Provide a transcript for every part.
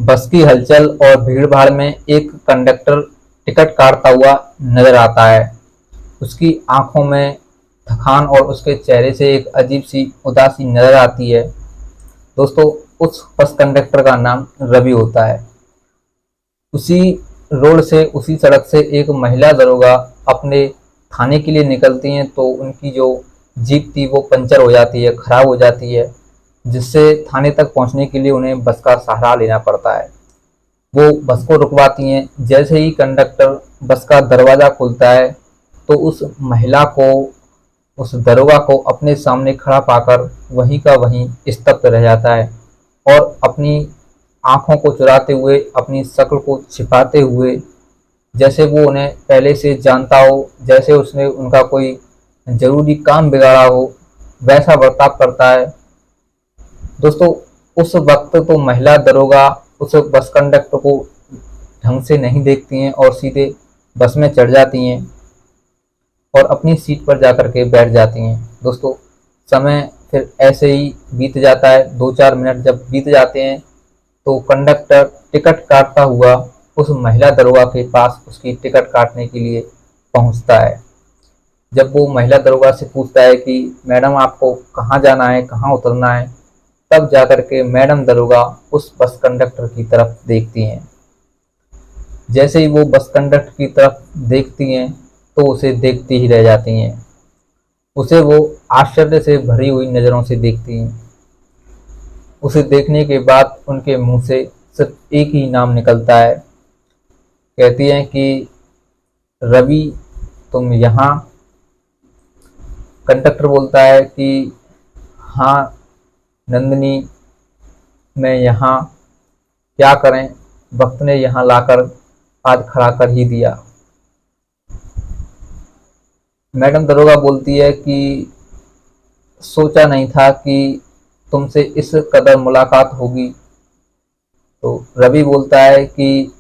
बस की हलचल और भीड़-भाड़ में एक कंडक्टर टिकट काटता हुआ नजर आता है। उसकी आंखों में थकान और उसके चेहरे से एक अजीब सी उदासी नजर आती है। दोस्तों, उस बस कंडक्टर का नाम रवि होता है। उसी रोड से, उसी सड़क से एक महिला दरोगा अपने थाने के लिए निकलती हैं तो उनकी जो जीप थी वो पंचर हो जाती है, खराब हो जाती है, जिससे थाने तक पहुंचने के लिए उन्हें बस का सहारा लेना पड़ता है। वो बस को रुकवाती हैं। जैसे ही कंडक्टर बस का दरवाज़ा खुलता है तो उस महिला को, उस दरोगा को अपने सामने खड़ा पाकर वहीं का वहीं स्तब्ध रह जाता है और अपनी आंखों को चुराते हुए, अपनी शक्ल को छिपाते हुए, जैसे वो उन्हें पहले से जानता हो, जैसे उसने उनका कोई ज़रूरी काम बिगाड़ा हो, वैसा बर्ताव करता है। दोस्तों, उस वक्त तो महिला दरोगा उस बस कंडक्टर को ढंग से नहीं देखती हैं और सीधे बस में चढ़ जाती हैं और अपनी सीट पर जाकर के बैठ जाती हैं। दोस्तों, समय फिर ऐसे ही बीत जाता है। 2-4 मिनट जब बीत जाते हैं तो कंडक्टर टिकट काटता हुआ उस महिला दरोगा के पास उसकी टिकट काटने के लिए पहुंचता है। जब वो महिला दरोगा से पूछता है कि मैडम आपको कहाँ जाना है, कहाँ उतरना है, तब जाकर के मैडम दरोगा उस बस कंडक्टर की तरफ देखती हैं। जैसे ही वो बस कंडक्टर की तरफ देखती हैं तो उसे देखती ही रह जाती हैं। उसे वो आश्चर्य से भरी हुई नज़रों से देखती हैं। उसे देखने के बाद उनके मुंह से सिर्फ एक ही नाम निकलता है। कहती हैं कि रवि, तुम यहाँ? कंडक्टर बोलता है कि हाँ नंदिनी, मैं यहाँ। क्या करें, वक्त ने यहाँ लाकर आज खड़ा कर ही दिया। मैडम दरोगा बोलती है कि सोचा नहीं था कि तुमसे इस कदर मुलाकात होगी। तो रवि बोलता है कि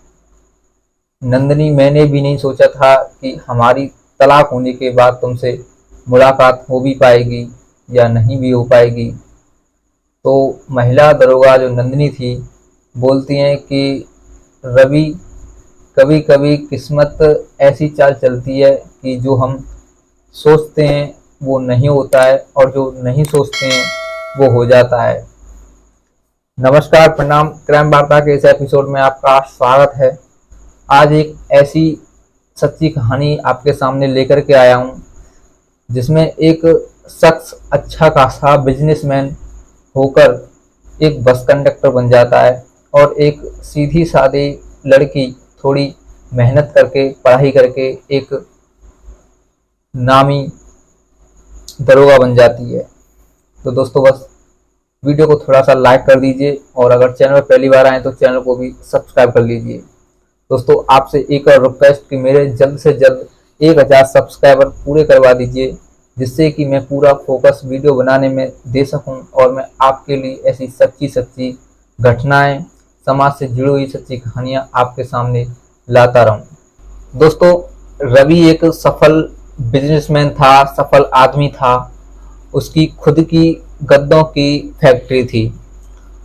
नंदिनी, मैंने भी नहीं सोचा था कि हमारी तलाक होने के बाद तुमसे मुलाकात हो भी पाएगी या नहीं भी हो पाएगी। तो महिला दरोगा जो नंदिनी थी बोलती हैं कि रवि, कभी कभी किस्मत ऐसी चाल चलती है कि जो हम सोचते हैं वो नहीं होता है और जो नहीं सोचते हैं वो हो जाता है। नमस्कार, प्रणाम। क्राइम वार्ता के इस एपिसोड में आपका स्वागत है। आज एक ऐसी सच्ची कहानी आपके सामने लेकर के आया हूँ जिसमें एक शख्स अच्छा खासा बिजनेसमैन होकर एक बस कंडक्टर बन जाता है और एक सीधी सादी लड़की थोड़ी मेहनत करके, पढ़ाई करके एक नामी दरोगा बन जाती है। तो दोस्तों, बस वीडियो को थोड़ा सा लाइक कर दीजिए और अगर चैनल पर पहली बार आए तो चैनल को भी सब्सक्राइब कर लीजिए। दोस्तों, आपसे एक और रिक्वेस्ट कि मेरे जल्द से जल्द 1000 सब्सक्राइबर पूरे करवा दीजिए, जिससे कि मैं पूरा फोकस वीडियो बनाने में दे सकूं और मैं आपके लिए ऐसी सच्ची घटनाएं, समाज से जुड़ी हुई सच्ची कहानियां आपके सामने लाता रहूं। दोस्तों, रवि एक सफल बिजनेसमैन था, सफल आदमी था। उसकी खुद की गद्दों की फैक्ट्री थी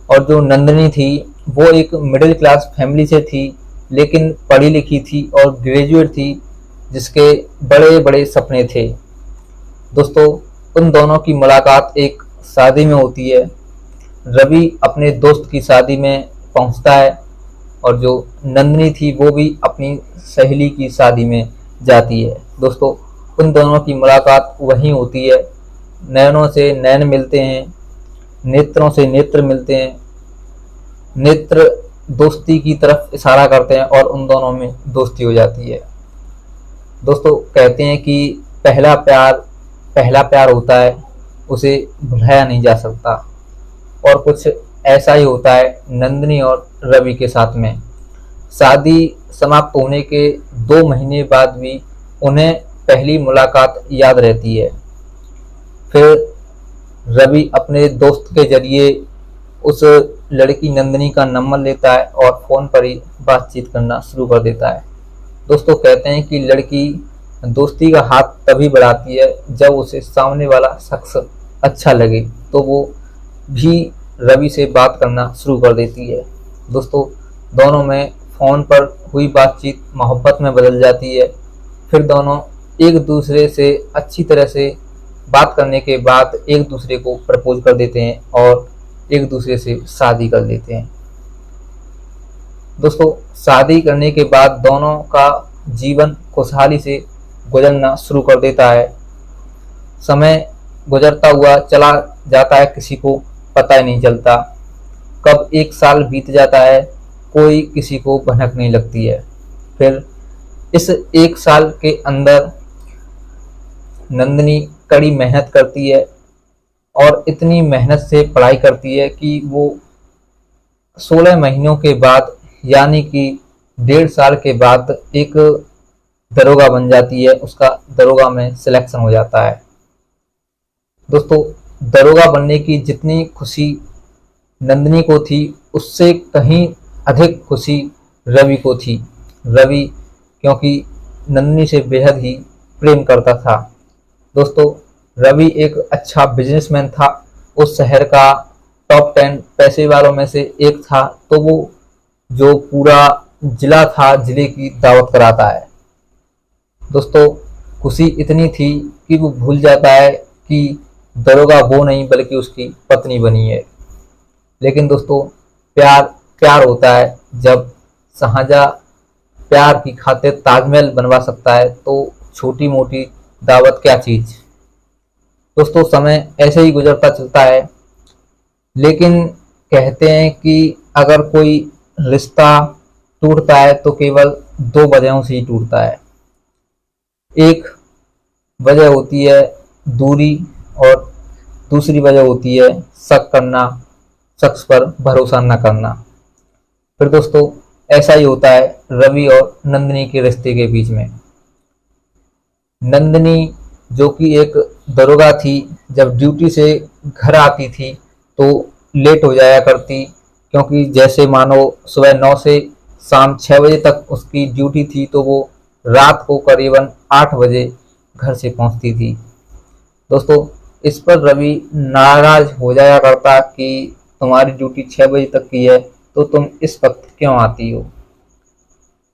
और जो नंदिनी थी वो एक मिडिल क्लास फैमिली से थी, लेकिन पढ़ी लिखी थी और ग्रेजुएट थी, जिसके बड़े बड़े सपने थे। दोस्तों, उन दोनों की मुलाकात एक शादी में होती है। रवि अपने दोस्त की शादी में पहुंचता है और जो नंदिनी थी वो भी अपनी सहेली की शादी में जाती है। दोस्तों, उन दोनों की मुलाकात वहीं होती है। नयनों से नयन मिलते हैं, नेत्रों से नेत्र मिलते हैं, नेत्र दोस्ती की तरफ इशारा करते हैं और उन दोनों में दोस्ती हो जाती है। दोस्तों, कहते हैं कि पहला प्यार होता है, उसे भुलाया नहीं जा सकता और कुछ ऐसा ही होता है नंदिनी और रवि के साथ में। शादी समाप्त होने के 2 महीने बाद भी उन्हें पहली मुलाकात याद रहती है। फिर रवि अपने दोस्त के जरिए उस लड़की नंदिनी का नंबर लेता है और फ़ोन पर ही बातचीत करना शुरू कर देता है। दोस्तों, कहते हैं कि लड़की दोस्ती का हाथ तभी बढ़ाती है जब उसे सामने वाला शख्स अच्छा लगे, तो वो भी रवि से बात करना शुरू कर देती है। दोस्तों, दोनों में फ़ोन पर हुई बातचीत मोहब्बत में बदल जाती है। फिर दोनों एक दूसरे से अच्छी तरह से बात करने के बाद एक दूसरे को प्रपोज कर देते हैं और एक दूसरे से शादी कर लेते हैं। दोस्तों, शादी करने के बाद दोनों का जीवन खुशहाली से गुजरना शुरू कर देता है। समय गुजरता हुआ चला जाता है, किसी को पता ही नहीं चलता। कब 1 साल बीत जाता है, कोई किसी को भनक नहीं लगती है। फिर इस 1 साल के अंदर नंदिनी कड़ी मेहनत करती है और इतनी मेहनत से पढ़ाई करती है कि वो 16 महीनों के बाद यानी कि 1.5 साल के बाद एक दरोगा बन जाती है। उसका दरोगा में सिलेक्शन हो जाता है। दोस्तों, दरोगा बनने की जितनी खुशी नंदिनी को थी, उससे कहीं अधिक खुशी रवि को थी। रवि क्योंकि नंदिनी से बेहद ही प्रेम करता था। दोस्तों, रवि एक अच्छा बिजनेसमैन था। उस शहर का टॉप 10 पैसे वालों में से एक था। तो वो जो पूरा जिला था, जिले की दावत कराता है। दोस्तों, खुशी इतनी थी कि वो भूल जाता है कि दरोगा वो नहीं बल्कि उसकी पत्नी बनी है। लेकिन दोस्तों, प्यार प्यार होता है। जब शाहजहां प्यार की खातिर ताजमहल बनवा सकता है तो छोटी मोटी दावत क्या चीज। दोस्तों, समय ऐसे ही गुजरता चलता है। लेकिन कहते हैं कि अगर कोई रिश्ता टूटता है तो केवल 2 वजहों से ही टूटता है। एक वजह होती है दूरी और दूसरी वजह होती है शक करना, शख्स पर भरोसा न करना। फिर दोस्तों, ऐसा ही होता है रवि और नंदिनी के रिश्ते के बीच में। नंदिनी जो कि एक दरोगा थी, जब ड्यूटी से घर आती थी तो लेट हो जाया करती, क्योंकि जैसे मानो सुबह 9 से शाम 6 बजे तक उसकी ड्यूटी थी, तो वो रात को करीबन 8 बजे घर से पहुंचती थी। दोस्तों, इस पर रवि नाराज हो जाया करता कि तुम्हारी ड्यूटी 6 बजे तक की है तो तुम इस वक्त क्यों आती हो।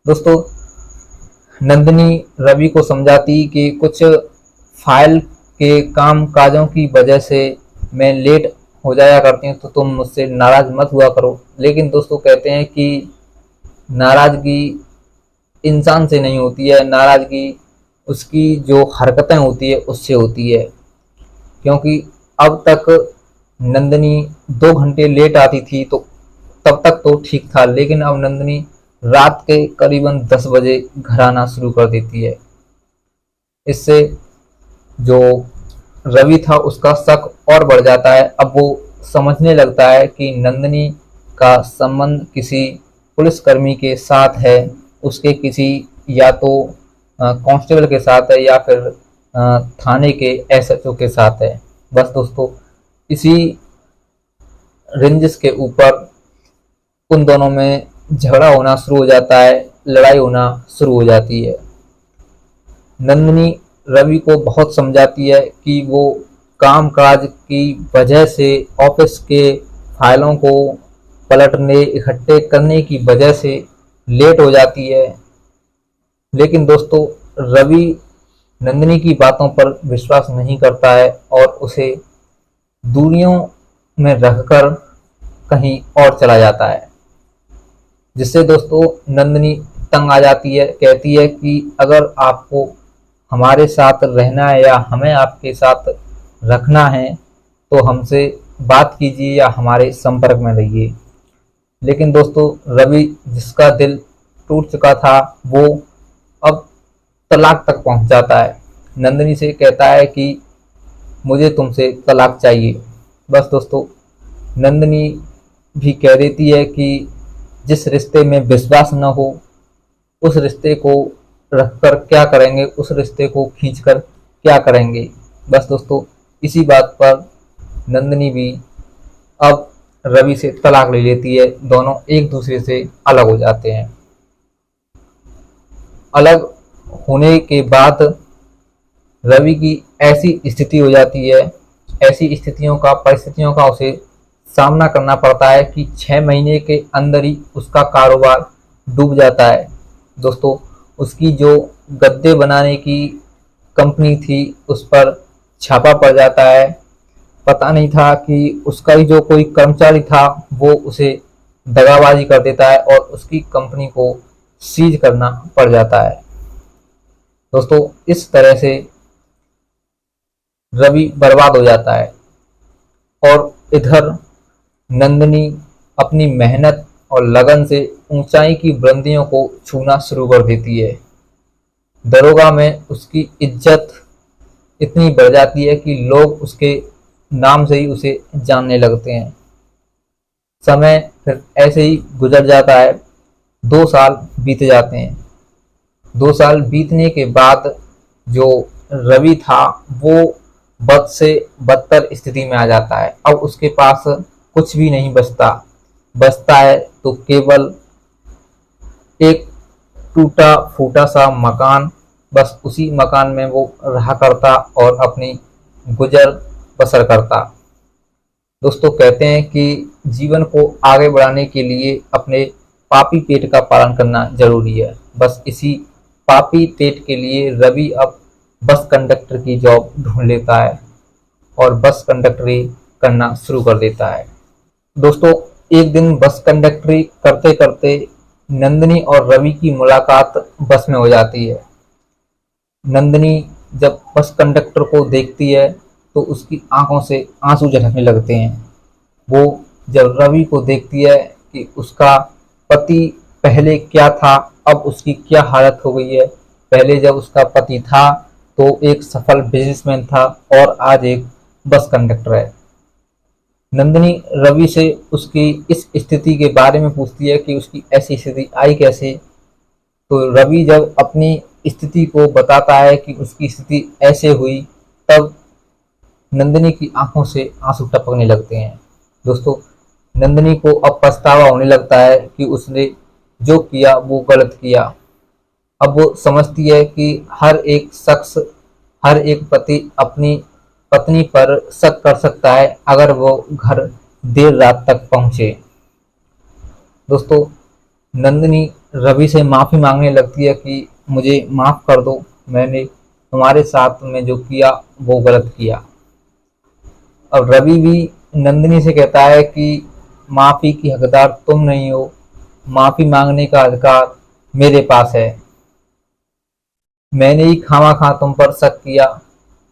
दोस्तों, नंदिनी रवि को समझाती कि कुछ फाइल के काम काजों की वजह से मैं लेट हो जाया करती हूँ, तो तुम मुझसे नाराज मत हुआ करो। लेकिन दोस्तों, कहते हैं कि नाराजगी इंसान से नहीं होती है, नाराजगी उसकी जो हरकतें होती है उससे होती है। क्योंकि अब तक नंदिनी 2 घंटे लेट आती थी तो तब तक तो ठीक था, लेकिन अब नंदिनी रात के करीबन 10 बजे घर आना शुरू कर देती है। इससे जो रवि था उसका शक और बढ़ जाता है। अब वो समझने लगता है कि नंदिनी का संबंध किसी पुलिसकर्मी के साथ है, उसके किसी या तो कांस्टेबल के साथ है या फिर थाने के एसएचओ के साथ है। बस दोस्तों, इसी रेंजेस के ऊपर उन दोनों में झगड़ा होना शुरू हो जाता है, लड़ाई होना शुरू हो जाती है। नंदिनी रवि को बहुत समझाती है कि वो कामकाज की वजह से, ऑफिस के फाइलों को पलटने इकट्ठे करने की वजह से लेट हो जाती है। लेकिन दोस्तों, रवि नंदिनी की बातों पर विश्वास नहीं करता है और उसे दूरियों में रखकर कहीं और चला जाता है, जिससे दोस्तों नंदिनी तंग आ जाती है। कहती है कि अगर आपको हमारे साथ रहना है या हमें आपके साथ रखना है तो हमसे बात कीजिए या हमारे संपर्क में रहिए। लेकिन दोस्तों, रवि जिसका दिल टूट चुका था वो अब तलाक तक पहुंच जाता है। नंदिनी से कहता है कि मुझे तुमसे तलाक चाहिए। बस दोस्तों, नंदिनी भी कह देती है कि जिस रिश्ते में विश्वास न हो उस रिश्ते को रखकर क्या करेंगे, उस रिश्ते को खींचकर क्या करेंगे। बस दोस्तों, इसी बात पर नंदिनी भी अब रवि से तलाक ले लेती है। दोनों एक दूसरे से अलग हो जाते हैं। अलग होने के बाद रवि की ऐसी स्थिति हो जाती है, ऐसी परिस्थितियों का उसे सामना करना पड़ता है कि 6 महीने के अंदर ही उसका कारोबार डूब जाता है। दोस्तों, उसकी जो गद्दे बनाने की कंपनी थी उस पर छापा पड़ जाता है। पता नहीं था कि उसका ही जो कोई कर्मचारी था वो उसे दगाबाजी कर देता है और उसकी कंपनी को सीज करना पड़ जाता है। दोस्तों, इस तरह से रवि बर्बाद हो जाता है और इधर नंदिनी अपनी मेहनत और लगन से ऊंचाई की बुलंदियों को छूना शुरू कर देती है। दरोगा में उसकी इज्जत इतनी बढ़ जाती है कि लोग उसके नाम से ही उसे जानने लगते हैं। समय फिर ऐसे ही गुजर जाता है। 2 साल बीत जाते हैं। 2 साल बीतने के बाद जो रवि था वो बद से बदतर स्थिति में आ जाता है। अब उसके पास कुछ भी नहीं बचता है तो केवल एक टूटा फूटा सा मकान। बस उसी मकान में वो रहा करता और अपनी गुजर बसर करता। दोस्तों, कहते हैं कि जीवन को आगे बढ़ाने के लिए अपने पापी पेट का पालन करना जरूरी है। बस इसी पापी पेट के लिए रवि अब बस कंडक्टर की जॉब ढूंढ लेता है और बस कंडक्टरी करना शुरू कर देता है। दोस्तों, एक दिन बस कंडक्टरी करते करते नंदिनी और रवि की मुलाकात बस में हो जाती है। नंदिनी जब बस कंडक्टर को देखती है तो उसकी आंखों से आंसू झलकने लगते हैं। वो जब रवि को देखती है कि उसका पति पहले क्या था, अब उसकी क्या हालत हो गई है। पहले जब उसका पति था तो एक सफल बिजनेसमैन था और आज एक बस कंडक्टर है। नंदिनी रवि से उसकी इस स्थिति के बारे में पूछती है कि उसकी ऐसी स्थिति आई कैसे। तो रवि जब अपनी स्थिति को बताता है कि उसकी स्थिति ऐसे हुई, तब नंदिनी की आंखों से आंसू टपकने लगते हैं। दोस्तों, नंदिनी को अब पछतावा होने लगता है कि उसने जो किया वो गलत किया। अब वो समझती है कि हर एक शख्स, हर एक पति अपनी पत्नी पर शक कर सकता है अगर वो घर देर रात तक पहुंचे। दोस्तों, नंदिनी रवि से माफ़ी मांगने लगती है कि मुझे माफ़ कर दो, मैंने तुम्हारे साथ में जो किया वो गलत किया। अब रवि भी नंदिनी से कहता है कि माफ़ी की हकदार तुम नहीं हो, माफ़ी मांगने का अधिकार मेरे पास है। मैंने ही खामा तुम पर शक किया।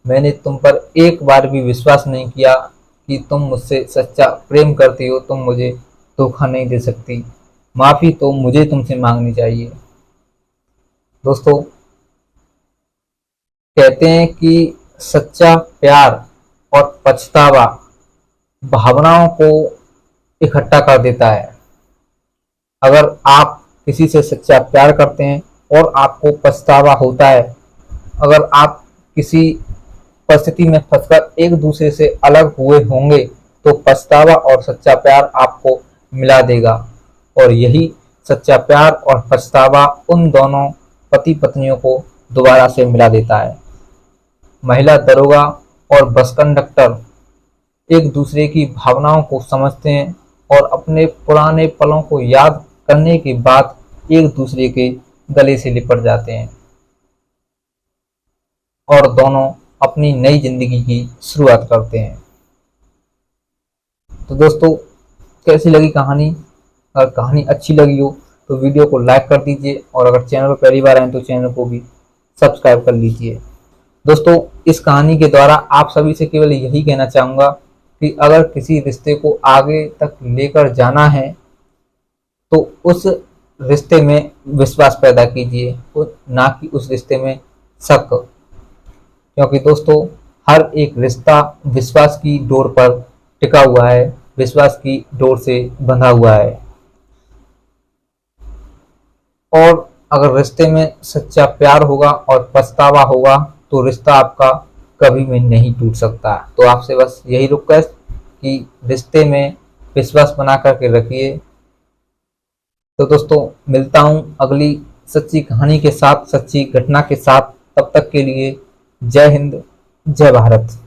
मैंने तुम पर एक बार भी विश्वास नहीं किया कि तुम मुझसे सच्चा प्रेम करती हो, तुम मुझे धोखा नहीं दे सकती। माफ़ी तो मुझे तुमसे मांगनी चाहिए। दोस्तों, कहते हैं कि सच्चा प्यार और पछतावा भावनाओं को इकट्ठा कर देता है। अगर आप किसी से सच्चा प्यार करते हैं और आपको पछतावा होता है, अगर आप किसी परिस्थिति में फंसकर एक दूसरे से अलग हुए होंगे तो पछतावा और सच्चा प्यार आपको मिला देगा। और यही सच्चा प्यार और पछतावा उन दोनों पति पत्नियों को दोबारा से मिला देता है। महिला दरोगा और बस कंडक्टर एक दूसरे की भावनाओं को समझते हैं और अपने पुराने पलों को याद करने के बाद एक दूसरे के गले से लिपट जाते हैं और दोनों अपनी नई जिंदगी की शुरुआत करते हैं। तो दोस्तों, कैसी लगी कहानी? अगर कहानी अच्छी लगी हो तो वीडियो को लाइक कर दीजिए और अगर चैनल पर पहली बार आए तो चैनल को भी सब्सक्राइब कर लीजिए। दोस्तों, इस कहानी के द्वारा आप सभी से केवल यही कहना चाहूँगा कि अगर किसी रिश्ते को आगे तक लेकर जाना है तो उस रिश्ते में विश्वास पैदा कीजिए, ना कि उस रिश्ते में शक। क्योंकि दोस्तों, हर एक रिश्ता विश्वास की डोर पर टिका हुआ है, विश्वास की डोर से बंधा हुआ है। और अगर रिश्ते में सच्चा प्यार होगा और पछतावा होगा तो रिश्ता आपका कभी भी नहीं टूट सकता। तो आपसे बस यही रिक्वेस्ट कि रिश्ते में विश्वास बना करके रखिए। तो दोस्तों, मिलता हूँ अगली सच्ची कहानी के साथ, सच्ची घटना के साथ। तब तक के लिए जय हिंद, जय भारत।